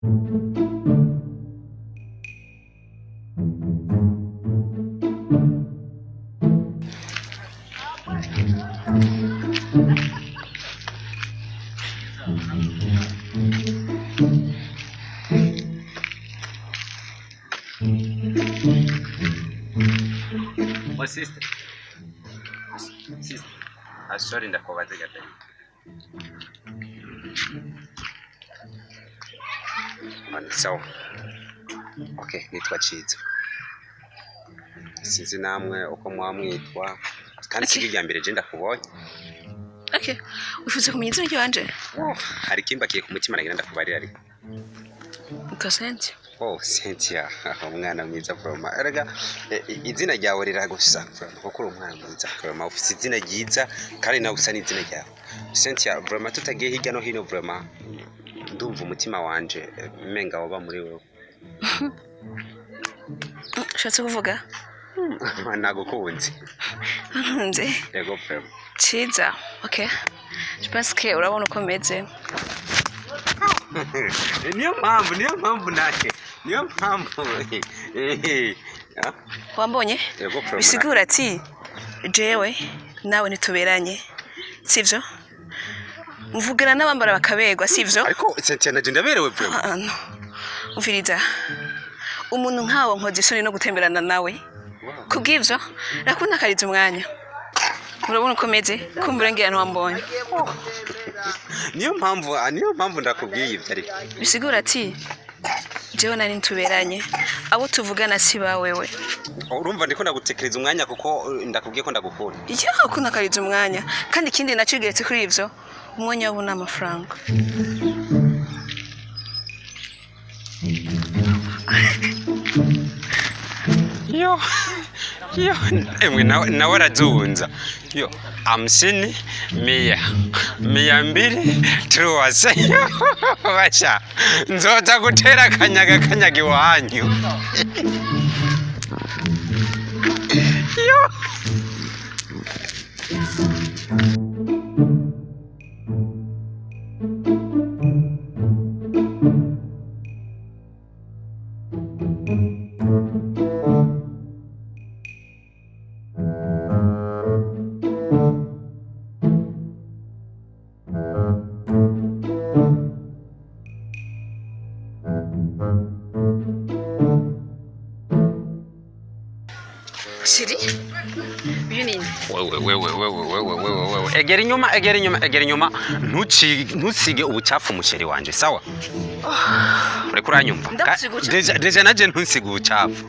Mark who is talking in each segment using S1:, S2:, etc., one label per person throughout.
S1: Oh, sister. Sister. Sorry ndakubaza gato. So. Okay, nitwa Chizo. Sinzi namwe uko mwamwitwa. Kandi sibijya mbere je ndakubonye.
S2: Okay. Ufuze kumenya izina ryanje?
S1: Hari kimbakiye ku mutima nagira ndakubarira ariko.
S2: Ukasenti.
S1: Oh, Cynthia, umwana mwiza Froma. Erega izina ryawe riragusa kuko uri umwana mwiza Froma. Ufite izina ryiza kandi nawe usa n'izina ryawe. Cynthia, Froma tutagiye hirya no hino Froma. Ndumva umutima wanje menga waba muri wewe.
S2: Shatse kuvuga?
S1: Nagukunze.
S2: Nze.
S1: Yego Froma.
S2: Chiza. Okay. Je pense que urabona uko meze.
S1: Niyo mpamvu nake. Niyo mpamvu.
S2: Wambonye? Bisigura ati jewe nawe nituberanye. Sivyo? Mvugana n'abambara bakabegwa sivyo?
S1: Ariko Cynthia naje ndaberewe Froma.
S2: Umviriza. Umuntu nkawo nkoze isoni no gutemberana nawe. Kubwivyo nakunda kariza umwanya. Urabona uko meze kumbura ngira ntwambonye.
S1: Niyo mpamvu ndakubwiye ibyo ariko.
S2: Bisigura ati jewe nari ntuberanye abo tuvugana si ba wewe.
S1: Urumva ndiko ndagutekereza umwanya kuko ndakubwiye ko ndagukunda.
S2: Iyo hakuna kariza umwanya kandi ikindi nacigeretse kuri ivyo umwanya wabo n'amafaranga.
S1: Yo, emwe nawe arazunza. Yo, hamsini, mia mbili, turuwase. Basha, nzoza gutera kanyaga iwanyu. Yo.
S2: Shiri? Biyunini.
S1: Wewe. Egera inyuma. Ntusige ubucafu musheri wanje, sawa? Uri kuranyumva? Deja naje ntusige ubucafu.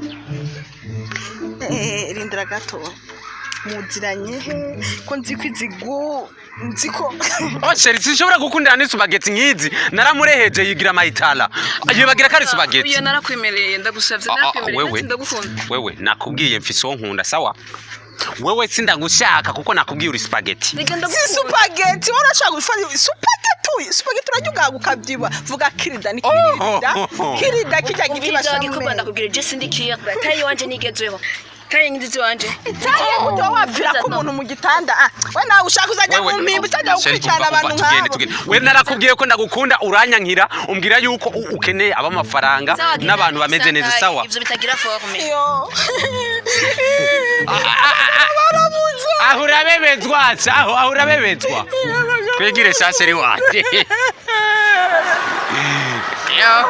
S2: Rindira gato. Muziranye he ko nzikwizigo nziko.
S1: Oh sheri sinshobora gukundana n'isubageti nkizi. Naramureheje yigira mayitala. Yibagira kari subageti.
S2: Uyo narakwemereye ndagusavye nakwemereye ndagukunda.
S1: Wewe nakubwiye mfise nkunda, sawa? Wewe sindagushaka kuko nakubwiye uri spaghetti.
S3: Si spaghetti, urashaka gufanya spaghetti urajya ukabyiba. Vuga kirida ni kirida kijya gifasha.
S2: Ndagikubanda ndakubwira je sindikiye. Tayi wanje nigezeho. Tayi ngizi wanje.
S3: Tayi kuto wavira ko umuntu mu gitanda. We nawe ushaka uzajya mu mpimbo cyangwa ukwicana abantu nkabo.
S1: We narakubwiye ko ndagukunda uranyankira umbwira yuko ukeneye abamafaranga n'abantu bameze neza, sawa?
S2: Ivyo bitagira forme.
S3: Yo.
S1: Ahurabebezwa. Kwegire saseri wanje. Yo.